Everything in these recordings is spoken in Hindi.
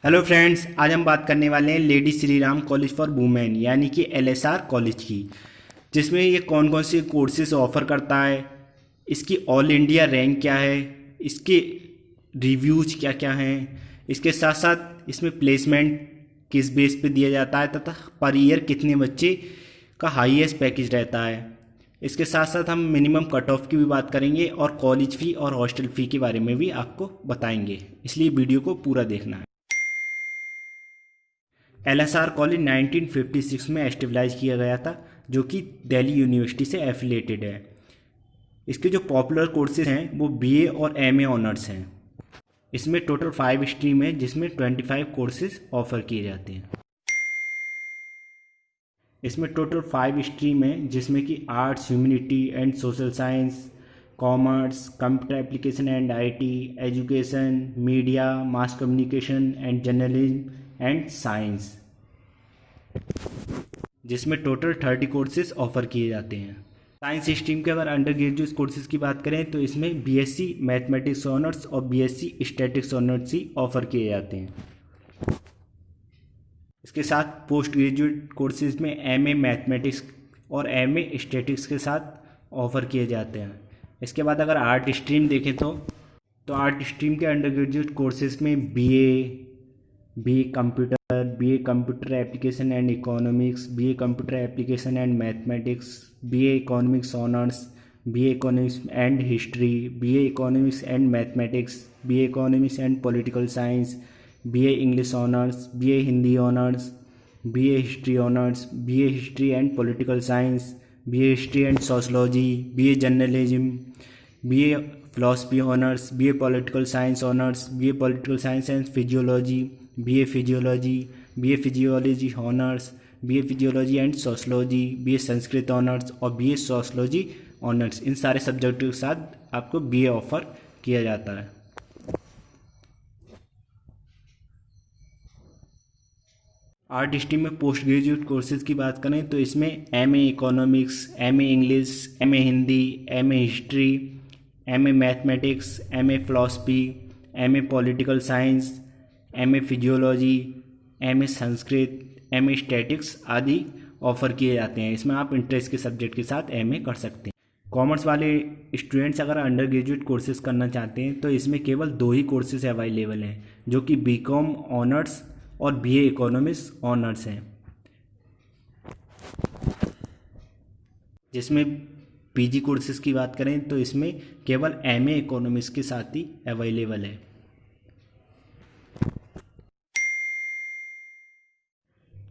हेलो फ्रेंड्स, आज हम बात करने वाले हैं lady Shri Ram college for women यानी कि एलएसआर कॉलेज की, जिसमें ये कौन कौन से कोर्सेज ऑफ़र करता है, इसकी ऑल इंडिया रैंक क्या है, इसके रिव्यूज क्या क्या हैं, इसके साथ साथ इसमें प्लेसमेंट किस बेस पे दिया जाता है तथा पर ईयर कितने बच्चे का हाईएस्ट पैकेज रहता है। इसके साथ साथ हम मिनिमम कट ऑफ की भी बात करेंगे और कॉलेज फ़ी और हॉस्टल फ़ी के बारे में भी आपको बताएंगे, इसलिए वीडियो को पूरा देखना है। एलएसआर कॉलेज 1956 में एस्टेब्लाइज किया गया था, जो कि दिल्ली यूनिवर्सिटी से एफिलेटेड है। इसके जो पॉपुलर कोर्सेज हैं वो बीए और एमए ऑनर्स हैं। इसमें टोटल 5 स्ट्रीम है, जिसमें 25 कोर्सेज ऑफर किए जाते हैं। इसमें टोटल 5 स्ट्रीम है, जिसमें कि arts, humanity and social science, commerce, computer application and IT, education, media, mass communication and journalism and science, जिसमें टोटल 30 कोर्सेज ऑफर किए जाते हैं। साइंस स्ट्रीम के अगर अंडर ग्रेजुएट कोर्सेज की बात करें तो इसमें बीएससी मैथमेटिक्स ऑनर्स और बीएससी स्टैटिक्स ऑनर्स ही ऑफर किए जाते हैं। इसके साथ पोस्ट ग्रेजुएट कोर्सेज में एमए मैथमेटिक्स और एमए स्टैटिक्स के साथ ऑफर किए जाते हैं। इसके बाद अगर आर्ट स्ट्रीम देखें तो आर्ट स्ट्रीम के अंडर ग्रेजुएट कोर्सेज में BA computer application and economics, BA computer application and mathematics, BA economics honours, BA economics and history, BA economics and mathematics, BA economics and political science, BA English honours, BA Hindi honours, BA history honours, BA history and political science, BA history and sociology, BA journalism, BA philosophy honours, BA political science honours, BA political science and physiology, BA physiology honours, BA physiology and sociology, BA Sanskrit honours और बीए सोशलॉजी ऑनर्स। इन सारे सब्जेक्ट के साथ आपको बीए ऑफर किया जाता है। आर्ट स्ट्रीम में पोस्ट ग्रेजुएट कोर्सेज की बात करें तो इसमें MA economics, MA English, MA Hindi, MA history, MA mathematics, MA philosophy, MA political science, MA physiology, MA Sanskrit, MA statics आदि ऑफर किए जाते हैं। इसमें आप इंटरेस्ट के सब्जेक्ट के साथ एमए कर सकते हैं। कॉमर्स वाले स्टूडेंट्स अगर अंडर ग्रेजुएट कोर्सेज करना चाहते हैं तो इसमें केवल 2 ही कोर्सेज अवेलेबल हैं, जो कि बीकॉम ऑनर्स और बीए इकोनॉमिक्स ऑनर्स हैं। जिसमें पीजी कोर्सेज की बात करें तो इसमें केवल एमए इकोनॉमिक्स के साथ ही अवेलेबल है।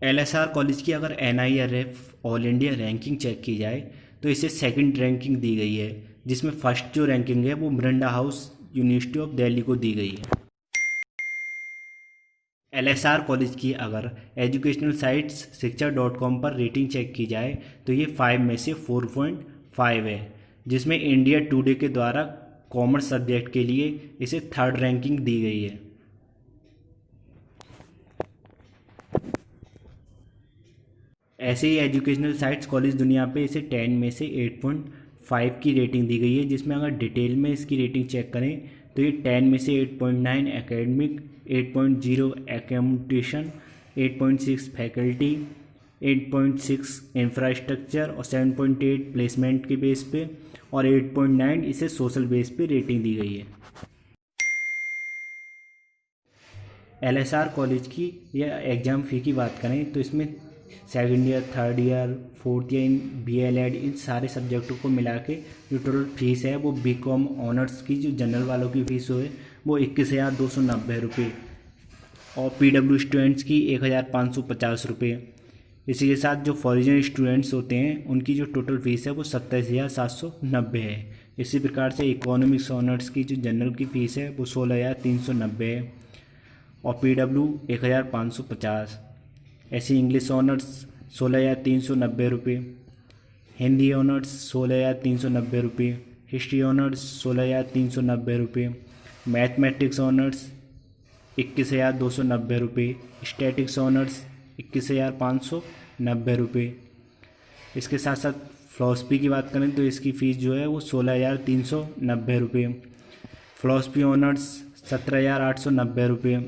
एलएसआर कॉलेज की अगर NIRF all India ranking check की जाए तो इसे सेकंड रैंकिंग दी गई है, जिसमें फर्स्ट जो रैंकिंग है वो Miranda house university of Delhi को दी गई है। एलएसआर कॉलेज की अगर एजुकेशनल साइट्स शिक्षा.com पर रेटिंग चेक की जाए तो ये 5 में से 4.5 है, जिसमें इंडिया टुडे के द्वारा कॉमर्स सब्जेक्ट के लिए इसे 3rd रैंकिंग दी गई है। ऐसे ही एजुकेशनल साइट्स कॉलेज दुनिया पे इसे 10 में से 8.5 की रेटिंग दी गई है, जिसमें अगर डिटेल में इसकी रेटिंग चेक करें तो ये 10 में से 8.9 एकेडमिक, 8.0 एकोमोडेशन, 8.6 फैकल्टी, 8.6 इंफ्रास्ट्रक्चर और 7.8 प्लेसमेंट के बेस पे और 8.9 इसे सोशल बेस पे रेटिंग दी गई है। एलएसआर कॉलेज की या एग्ज़ाम फ़ी की बात करें तो इसमें 2nd year, 3rd year, 4th year, BElEd इन सारे सब्जेक्टों को मिला के जो टोटल फीस है वो बीकॉम ऑनर्स की जो जनरल वालों की फ़ीस है वो 21,290 रुपये और पीडब्ल्यू स्टूडेंट्स की 1,550 रुपये। इसी के साथ जो फॉरेन स्टूडेंट्स होते हैं उनकी जो टोटल फीस है वो 27,790 है। इसी प्रकार से इकोनॉमिक्स ऑनर्स की जो जनरल की फ़ीस है वो 16,390 है और पीडब्ल्यू 1,550। ऐसे इंग्लिश ऑनर्स 16,390 रुपये, हिंदी ऑनर्स 16,390 रुपये, हिस्ट्री ऑनर्स 16,390 रुपये, मैथमेटिक्स ऑनर्स 21,290 रुपये, स्टैटिक्स ऑनर्स 21,590 रुपये। इसके साथ साथ फिलॉसफी की बात करें तो इसकी फ़ीस जो है वो 16,390 रुपये, फिलॉसफी ऑनर्स 17,890 रुपये,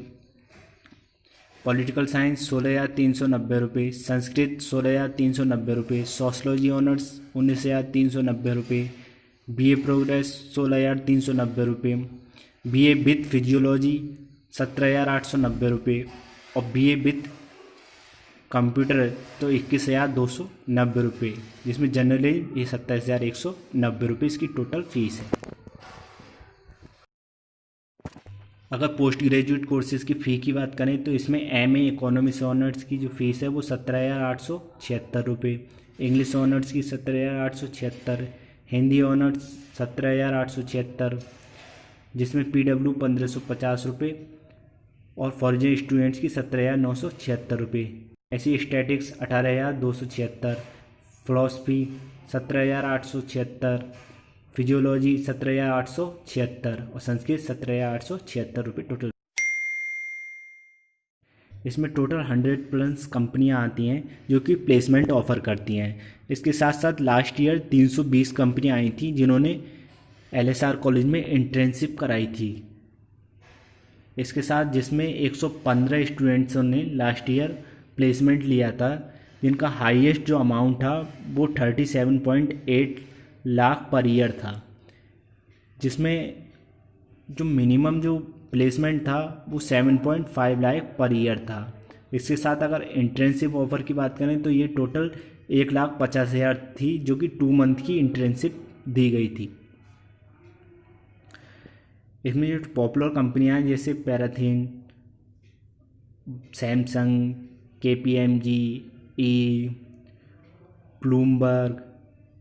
political science 16,390 Sanskrit 16,390 sociology honours 19,390 BA progress 16,390 BA with physiology 17,890 और BA विथ कंप्यूटर तो 21,290 जिसमें जनरल ये 27,190 इसकी टोटल फीस है। अगर पोस्ट ग्रेजुएट कोर्सेज़ की फ़ी की बात करें तो इसमें MA इकोनॉमिक्स ऑनर्स की जो फ़ीस है वो 17,876 रुपये, इंग्लिश ऑनर्स की 17,876, हिंदी ऑनर्स 17,876 जिसमें PW 1,550 रुपये और फॉरेन स्टूडेंट्स की 17,976 रुपये। ऐसी स्टैटिक्स 18,276, फिलॉसफी 17,876, फिजियोलॉजी 17,876 और संस्कृत 17,876 रुपये टोटल। इसमें टोटल 100+ कंपनियां आती हैं जो कि प्लेसमेंट ऑफ़र करती हैं। इसके साथ साथ लास्ट ईयर 320 कंपनियां आई थी जिन्होंने LSR कॉलेज में इंटर्नशिप कराई थी। इसके साथ जिसमें 115 स्टूडेंट्सों ने लास्ट ईयर प्लेसमेंट लिया था, जिनका हाईएस्ट जो अमाउंट था वो 37.8 लाख पर ईयर था, जिसमें जो मिनिमम जो प्लेसमेंट था वो 7.5 लाख पर ईयर था। इसके साथ अगर इंटर्नशिप ऑफ़र की बात करें तो ये टोटल 1,50,000 थी जो कि 2 मंथ की इंटर्नशिप दी गई थी। इसमें जो पॉपुलर कंपनियां हैं जैसे पैराथीन, सैमसंग, KPMG, ब्लूमबर्ग,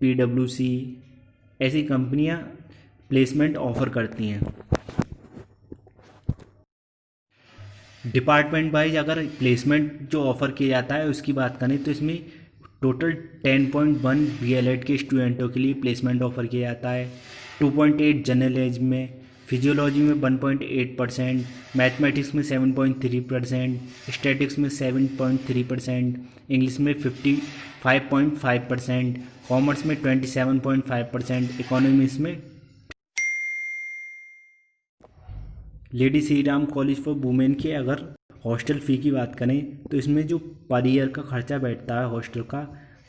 PwC ऐसी कंपनियां प्लेसमेंट ऑफ़र करती हैं। डिपार्टमेंट वाइज अगर प्लेसमेंट जो ऑफ़र किया जाता है उसकी बात करें तो इसमें टोटल 10.1 BLED के स्टूडेंटों के लिए प्लेसमेंट ऑफ़र किया जाता है, 2.8 जर्नलिज्म में, फिजियोलॉजी में 1.8%, मैथमेटिक्स में 7.3%, स्टैटिक्स में 7.3%, इंग्लिश में 55.5%, कॉमर्स में 27.5%, इकोनॉमिक्स में। Lady Shri Ram college for women के अगर हॉस्टल फ़ी की बात करें तो इसमें जो पर ईयर का खर्चा बैठता है हॉस्टल का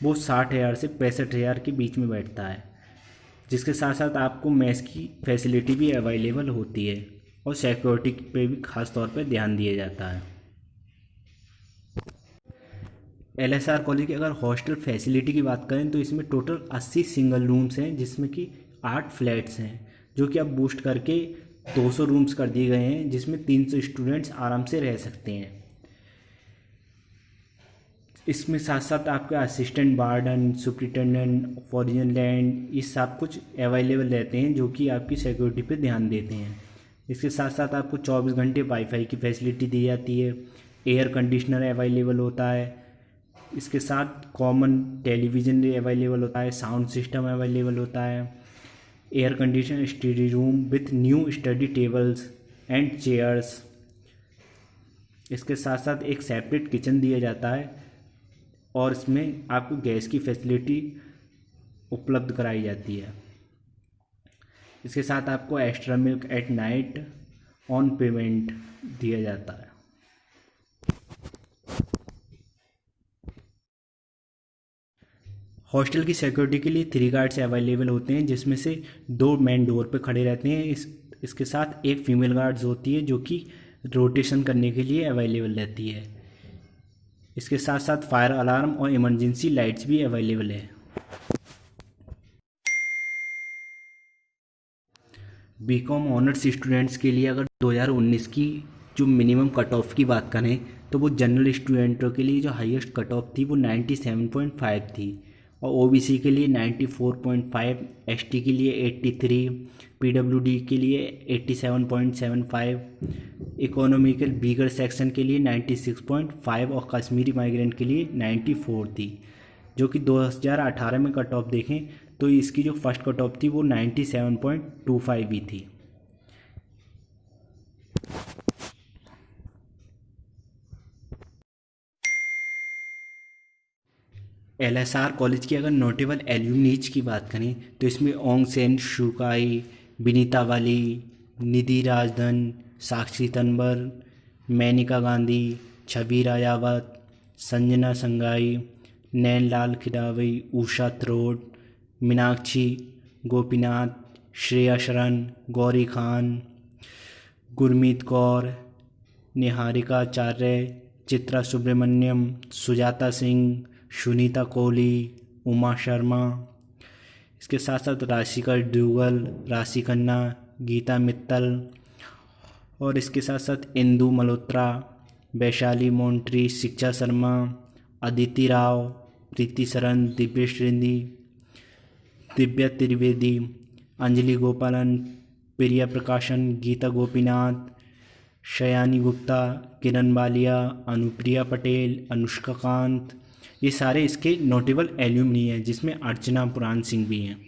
वो 60,000 से 65,000 के बीच में बैठता है, जिसके साथ साथ आपको मेस की फैसिलिटी भी अवेलेबल होती है और सिक्योरिटी पे भी ख़ास तौर पे ध्यान दिया जाता है। LSR कॉलेज की अगर हॉस्टल फैसिलिटी की बात करें तो इसमें टोटल 80 सिंगल रूम्स हैं जिसमें कि 8 फ्लैट्स हैं जो कि अब बूस्ट करके 200 रूम्स कर दिए गए हैं, जिसमें 300 स्टूडेंट्स आराम से रह सकते हैं। इसमें साथ साथ आपके assistant warden, superintendent, foreign land ये सब कुछ अवेलेबल रहते हैं जो कि आपकी सिक्योरिटी पे ध्यान देते हैं। इसके साथ साथ आपको 24 घंटे वाईफाई की फैसिलिटी दी जाती है, एयर कंडीशनर अवेलेबल होता है, इसके साथ कॉमन टेलीविज़न अवेलेबल होता है, साउंड सिस्टम अवेलेबल होता है, air condition study room with new study tables and chairs. इसके साथ साथ एक सेपरेट किचन दिया जाता है और इसमें आपको गैस की फैसिलिटी उपलब्ध कराई जाती है। इसके साथ आपको extra milk at night on payment दिया जाता है। हॉस्टल की सिक्योरिटी के लिए 3 गार्ड्स अवेलेबल होते हैं जिसमें से 2 मेन डोर पे खड़े रहते हैं। इसके साथ एक फीमेल गार्ड्स होती है जो कि रोटेशन करने के लिए अवेलेबल रहती है। इसके साथ साथ फायर अलार्म और इमरजेंसी लाइट्स भी अवेलेबल है। BCom ऑनर्स स्टूडेंट्स के लिए अगर 2019 की जो मिनिमम कट ऑफ की बात करें तो वो जनरल स्टूडेंटों के लिए जो हाईएस्ट कट ऑफ थी वो 97.5 थी और OBC के लिए 94.5, ST के लिए 83, PWD के लिए 87.75, इकोनॉमिकल वीकर सेक्शन के लिए 96.5 और कश्मीरी माइग्रेंट के लिए 94 थी। जो कि 2018 में कट ऑफ देखें तो इसकी जो फर्स्ट कट ऑफ थी वो 97.25 भी थी। LSR कॉलेज की अगर नोटेबल एल्यूमनीज की बात करें तो इसमें ओंग सेन शुकाई, विनीता वाली, निधि राजधन, साक्षी तन्वर, मेनका गांधी, छवि रायावत, संजना संगाई, नैनलाल किदावई, उषा थ्रोट, मीनाक्षी गोपीनाथ, श्रेया शरण, गौरी खान, गुरमीत कौर, निहारिका आचार्य, चित्रा सुब्रमण्यम, सुजाता सिंह, सुनीता कोहली, उमा शर्मा। इसके साथ साथ राशिका डूगल, राशि खन्ना, गीता मित्तल और इसके साथ साथ इंदु मल्होत्रा, वैशाली मोन्ट्री, शिक्षा शर्मा, अदिति राव, प्रीति सरन, दिव्येश रिंदी, दिव्या त्रिवेदी, अंजलि गोपालन, प्रिया प्रकाशन, गीता गोपीनाथ, शयानी गुप्ता, किरण बालिया, अनुप्रिया पटेल, अनुष्का कांत, ये सारे इसके नोटेबल एल्यूमनी हैं जिसमें अर्चना पुराण सिंह भी हैं।